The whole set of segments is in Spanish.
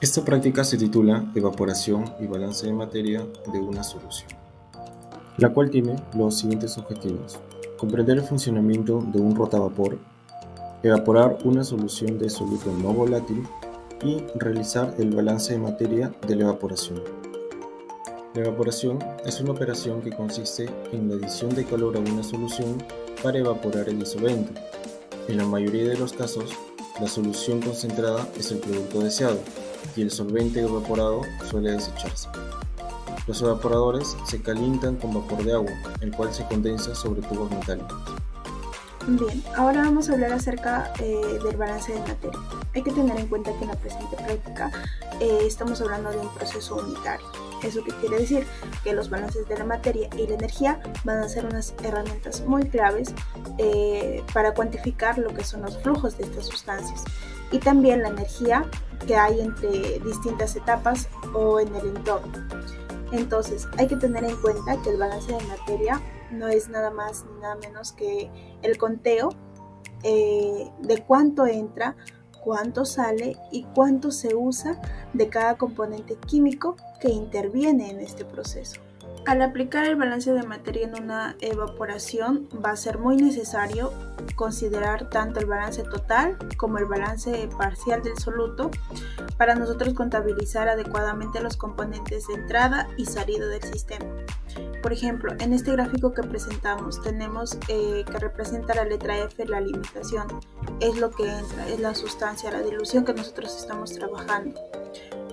Esta práctica se titula Evaporación y balance de materia de una solución, la cual tiene los siguientes objetivos: comprender el funcionamiento de un rotavapor, evaporar una solución de soluto no volátil y realizar el balance de materia de la evaporación. La evaporación es una operación que consiste en la adición de calor a una solución para evaporar el disolvente. En la mayoría de los casos, la solución concentrada es el producto deseado y el solvente evaporado suele desecharse. Los evaporadores se calientan con vapor de agua, el cual se condensa sobre tubos metálicos. Bien, ahora vamos a hablar acerca del balance de materia. Hay que tener en cuenta que en la presente práctica estamos hablando de un proceso unitario. ¿Eso qué quiere decir? Que los balances de la materia y la energía van a ser unas herramientas muy claves para cuantificar lo que son los flujos de estas sustancias y también la energía que hay entre distintas etapas o en el entorno. Entonces, hay que tener en cuenta que el balance de materia no es nada más ni nada menos que el conteo de cuánto entra, cuánto sale y cuánto se usa de cada componente químico que interviene en este proceso. Al aplicar el balance de materia en una evaporación va a ser muy necesario considerar tanto el balance total como el balance parcial del soluto para nosotros contabilizar adecuadamente los componentes de entrada y salida del sistema. Por ejemplo, en este gráfico que presentamos tenemos que representa la letra F, la alimentación, es lo que entra, es la sustancia, la dilución que nosotros estamos trabajando,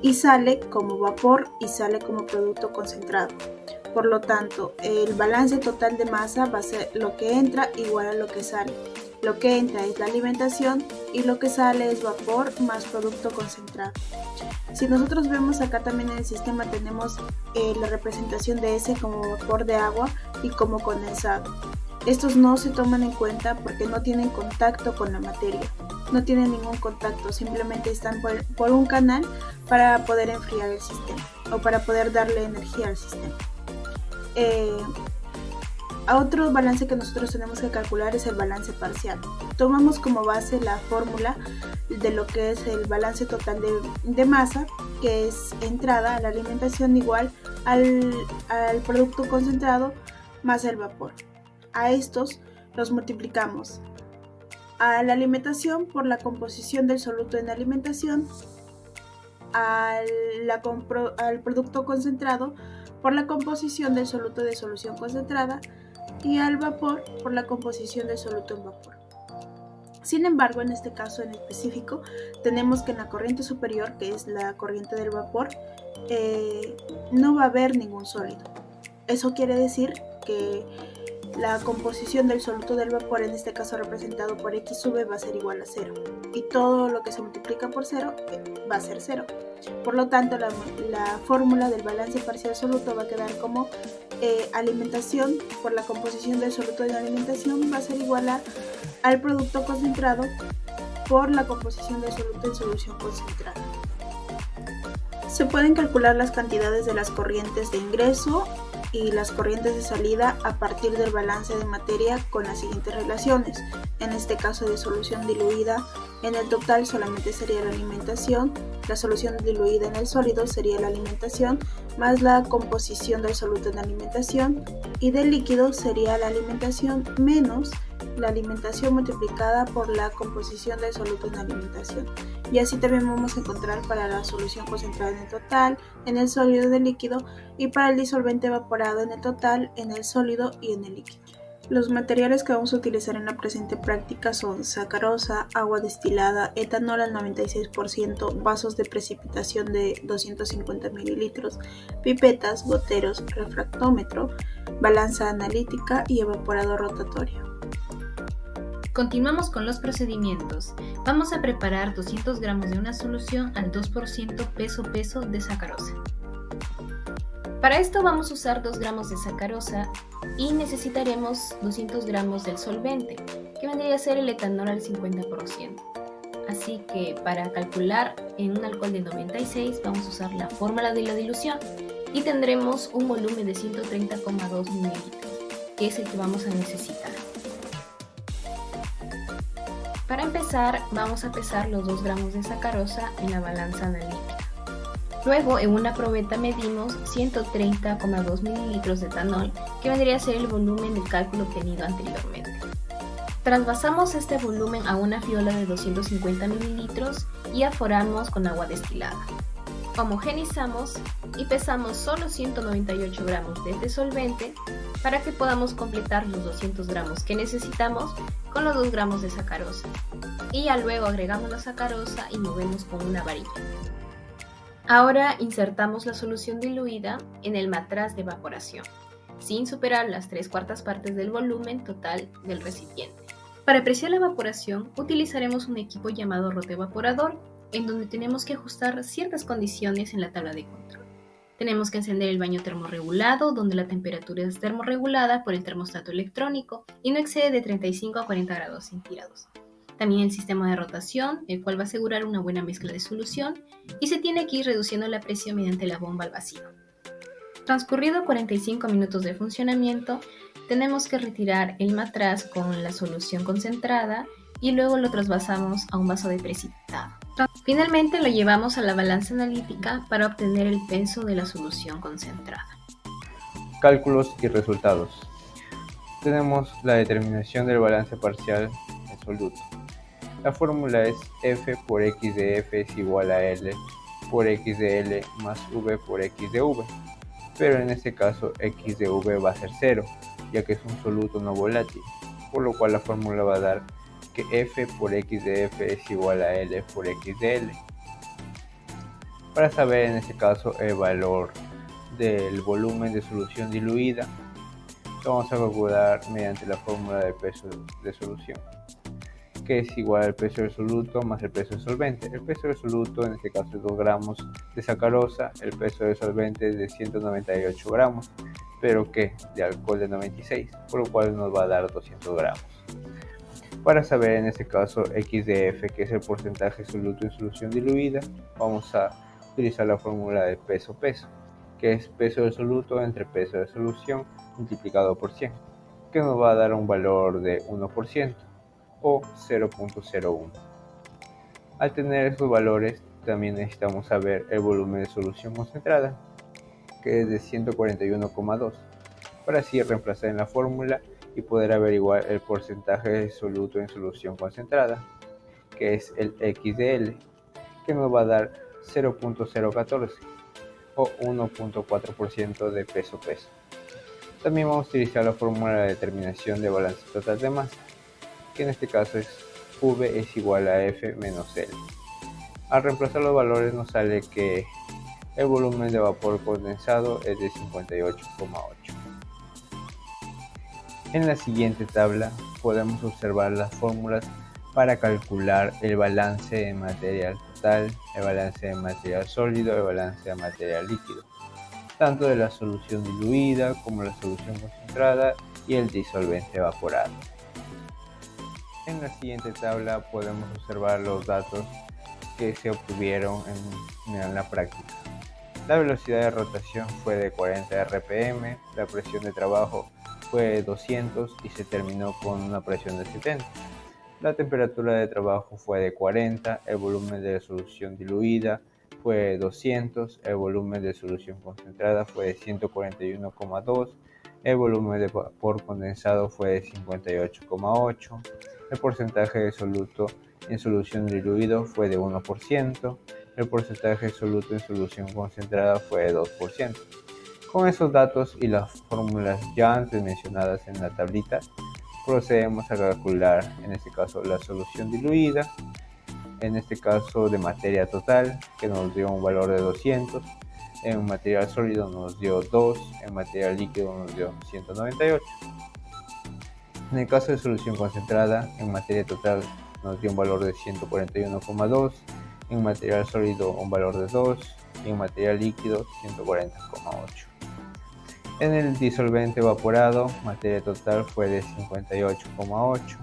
y sale como vapor y sale como producto concentrado. Por lo tanto, el balance total de masa va a ser lo que entra igual a lo que sale. Lo que entra es la alimentación y lo que sale es vapor más producto concentrado. Si nosotros vemos acá también en el sistema tenemos la representación de S como vapor de agua y como condensado. Estos no se toman en cuenta porque no tienen contacto con la materia, no tienen ningún contacto, simplemente están por un canal para poder enfriar el sistema o para poder darle energía al sistema. A otro balance que nosotros tenemos que calcular es el balance parcial. Tomamos como base la fórmula de lo que es el balance total de masa, que es entrada a la alimentación igual al producto concentrado más el vapor. A estos los multiplicamos a la alimentación por la composición del soluto en alimentación, al producto concentrado por la composición del soluto de solución concentrada y al vapor por la composición del soluto en vapor. Sin embargo, en este caso en específico, tenemos que en la corriente superior, que es la corriente del vapor, no va a haber ningún sólido. Eso quiere decir que la composición del soluto del vapor, en este caso representado por X sub va a ser igual a 0. Y todo lo que se multiplica por 0 va a ser 0. Por lo tanto, la fórmula del balance parcial soluto va a quedar como alimentación por la composición del soluto de la alimentación va a ser igual al producto concentrado por la composición del soluto en solución concentrada. Se pueden calcular las cantidades de las corrientes de ingreso y las corrientes de salida a partir del balance de materia con las siguientes relaciones. En este caso de solución diluida en el total solamente sería la alimentación, la solución diluida en el sólido sería la alimentación más la composición del soluto en alimentación, y del líquido sería la alimentación menos la alimentación multiplicada por la composición del soluto en alimentación. Y así también vamos a encontrar para la solución concentrada en el total, en el sólido, del líquido, y para el disolvente evaporado en el total, en el sólido y en el líquido. Los materiales que vamos a utilizar en la presente práctica son sacarosa, agua destilada, etanol al 96%, vasos de precipitación de 250 mililitros, pipetas, goteros, refractómetro, balanza analítica y evaporador rotatorio. Continuamos con los procedimientos. Vamos a preparar 200 gramos de una solución al 2% peso de sacarosa. Para esto vamos a usar 2 gramos de sacarosa y necesitaremos 200 gramos del solvente, que vendría a ser el etanol al 50%. Así que para calcular en un alcohol de 96 vamos a usar la fórmula de la dilución y tendremos un volumen de 130,2 mililitros, que es el que vamos a necesitar. Para empezar, vamos a pesar los 2 gramos de sacarosa en la balanza analítica. Luego, en una probeta medimos 130,2 mililitros de etanol, que vendría a ser el volumen del cálculo obtenido anteriormente. Trasvasamos este volumen a una fiola de 250 mililitros y aforamos con agua destilada. Homogenizamos y pesamos solo 198 gramos de este solvente para que podamos completar los 200 gramos que necesitamos con los 2 gramos de sacarosa. Y ya luego agregamos la sacarosa y movemos con una varilla. Ahora insertamos la solución diluida en el matraz de evaporación, sin superar las 3/4 partes del volumen total del recipiente. Para apreciar la evaporación utilizaremos un equipo llamado rotoevaporador, en donde tenemos que ajustar ciertas condiciones en la tabla de control. Tenemos que encender el baño termorregulado, donde la temperatura es termorregulada por el termostato electrónico y no excede de 35 a 40 grados centígrados. También el sistema de rotación, el cual va a asegurar una buena mezcla de solución, y se tiene que ir reduciendo la presión mediante la bomba al vacío. Transcurrido 45 minutos de funcionamiento, tenemos que retirar el matraz con la solución concentrada y luego lo trasvasamos a un vaso de precipitado. Finalmente lo llevamos a la balanza analítica para obtener el peso de la solución concentrada. Cálculos y resultados. Tenemos la determinación del balance parcial en soluto. La fórmula es F por X de F es igual a L por X de L más V por X de V, pero en este caso X de V va a ser 0, ya que es un soluto no volátil, por lo cual la fórmula va a dar que F por X de F es igual a L por X de L. Para saber en este caso el valor del volumen de solución diluida, lo vamos a calcular mediante la fórmula del peso de solución, que es igual al peso del soluto más el peso del solvente. El peso del soluto en este caso es 2 gramos de sacarosa, el peso del solvente es de 198 gramos, pero que de alcohol de 96, por lo cual nos va a dar 200 gramos. Para saber en este caso X de F, que es el porcentaje soluto en solución diluida, vamos a utilizar la fórmula de peso-peso, que es peso del soluto entre peso de solución multiplicado por 100, que nos va a dar un valor de 1% o 0.01. Al tener estos valores, también necesitamos saber el volumen de solución concentrada, que es de 141,2, para así reemplazar en la fórmula y poder averiguar el porcentaje de soluto en solución concentrada, que es el X de L, que nos va a dar 0.014 o 1.4% de peso-peso. También vamos a utilizar la fórmula de determinación de balance total de masa, que en este caso es V es igual a F menos L. Al reemplazar los valores nos sale que el volumen de vapor condensado es de 58,8. En la siguiente tabla podemos observar las fórmulas para calcular el balance de material total, el balance de material sólido, el balance de material líquido, tanto de la solución diluida como la solución concentrada y el disolvente evaporado. En la siguiente tabla podemos observar los datos que se obtuvieron en la práctica. La velocidad de rotación fue de 40 RPM, la presión de trabajo fue de 200 y se terminó con una presión de 70. La temperatura de trabajo fue de 40, el volumen de solución diluida fue de 200, el volumen de solución concentrada fue de 141,2, el volumen de vapor condensado fue de 58,8, el porcentaje de soluto en solución diluido fue de 1%, el porcentaje de soluto en solución concentrada fue de 2%. Con esos datos y las fórmulas ya antes mencionadas en la tablita, procedemos a calcular en este caso la solución diluida, en este caso de materia total, que nos dio un valor de 200, en material sólido nos dio 2, en material líquido nos dio 198. En el caso de solución concentrada, en materia total nos dio un valor de 141,2, en material sólido un valor de 2 y en material líquido 140,8. En el disolvente evaporado, materia total fue de 58,8,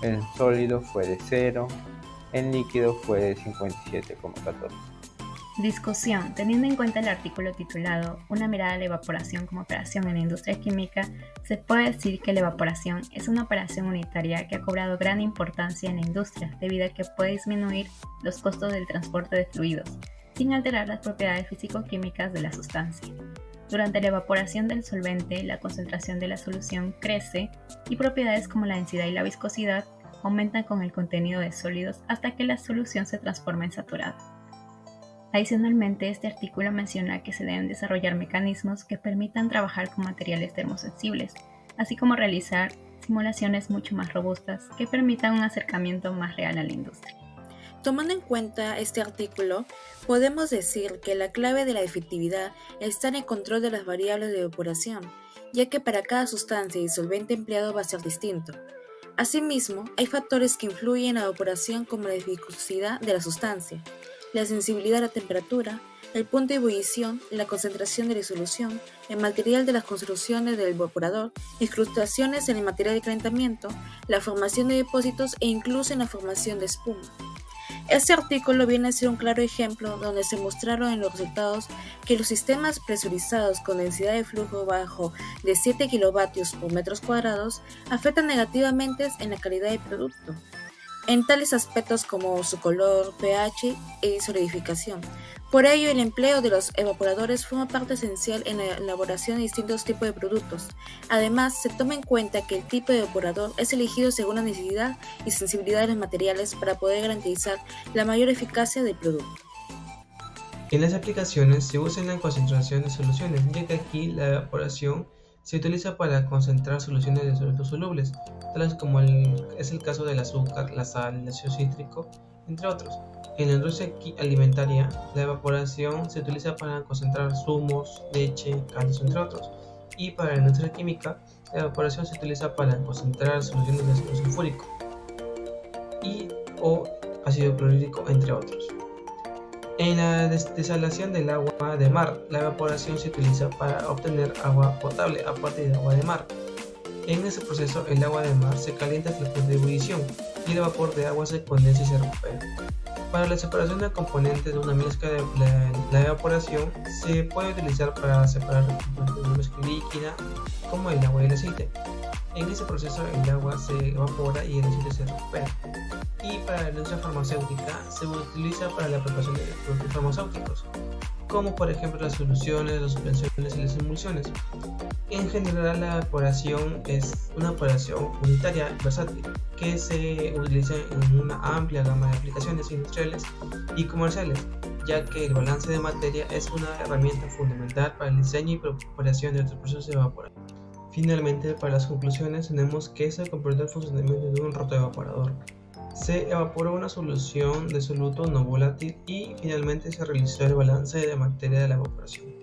en sólido fue de 0, en líquido fue de 57,14. Discusión. Teniendo en cuenta el artículo titulado Una mirada a la evaporación como operación en la industria química, se puede decir que la evaporación es una operación unitaria que ha cobrado gran importancia en la industria debido a que puede disminuir los costos del transporte de fluidos, sin alterar las propiedades físico-químicas de la sustancia. Durante la evaporación del solvente, la concentración de la solución crece y propiedades como la densidad y la viscosidad aumentan con el contenido de sólidos hasta que la solución se transforma en saturada. Adicionalmente, este artículo menciona que se deben desarrollar mecanismos que permitan trabajar con materiales termosensibles, así como realizar simulaciones mucho más robustas que permitan un acercamiento más real a la industria. Tomando en cuenta este artículo, podemos decir que la clave de la efectividad está en el control de las variables de evaporación, ya que para cada sustancia y solvente empleado va a ser distinto. Asimismo, hay factores que influyen en la evaporación como la viscosidad de la sustancia, la sensibilidad a la temperatura, el punto de ebullición, la concentración de la solución, el material de las construcciones del evaporador, incrustaciones en el material de calentamiento, la formación de depósitos e incluso en la formación de espuma. Este artículo viene a ser un claro ejemplo donde se mostraron en los resultados que los sistemas presurizados con densidad de flujo bajo de 7 kilovatios por metros cuadrados afectan negativamente en la calidad del producto, en tales aspectos como su color, pH y solidificación. Por ello, el empleo de los evaporadores forma parte esencial en la elaboración de distintos tipos de productos. Además, se toma en cuenta que el tipo de evaporador es elegido según la necesidad y sensibilidad de los materiales para poder garantizar la mayor eficacia del producto. En las aplicaciones se usa la concentración de soluciones, ya que aquí la evaporación se utiliza para concentrar soluciones de sólidos solubles, tales como es el caso del azúcar, la sal, el ácido cítrico, entre otros. En la industria alimentaria, la evaporación se utiliza para concentrar zumos, leche, caldos, entre otros. Y para la industria química, la evaporación se utiliza para concentrar soluciones de ácido sulfúrico o ácido clorhídrico, entre otros. En la desalación del agua de mar, la evaporación se utiliza para obtener agua potable a partir de agua de mar. En ese proceso, el agua de mar se calienta hasta el punto de ebullición y el vapor de agua se condensa y se recupera. Para la separación de componentes de una mezcla, la evaporación se puede utilizar para separar componentes de una mezcla líquida, como el agua y el aceite. En ese proceso, el agua se evapora y el aceite se recupera. Y para la industria farmacéutica se utiliza para la preparación de productos farmacéuticos, como por ejemplo las soluciones, las suspensiones y las emulsiones. En general, la evaporación es una operación unitaria versátil que se utiliza en una amplia gama de aplicaciones industriales y comerciales, ya que el balance de materia es una herramienta fundamental para el diseño y preparación de estos procesos de evaporación. Finalmente, para las conclusiones, tenemos que se comprendió el funcionamiento de un rotoevaporador. Se evaporó una solución de soluto no volátil y finalmente se realizó el balance de la materia de la evaporación.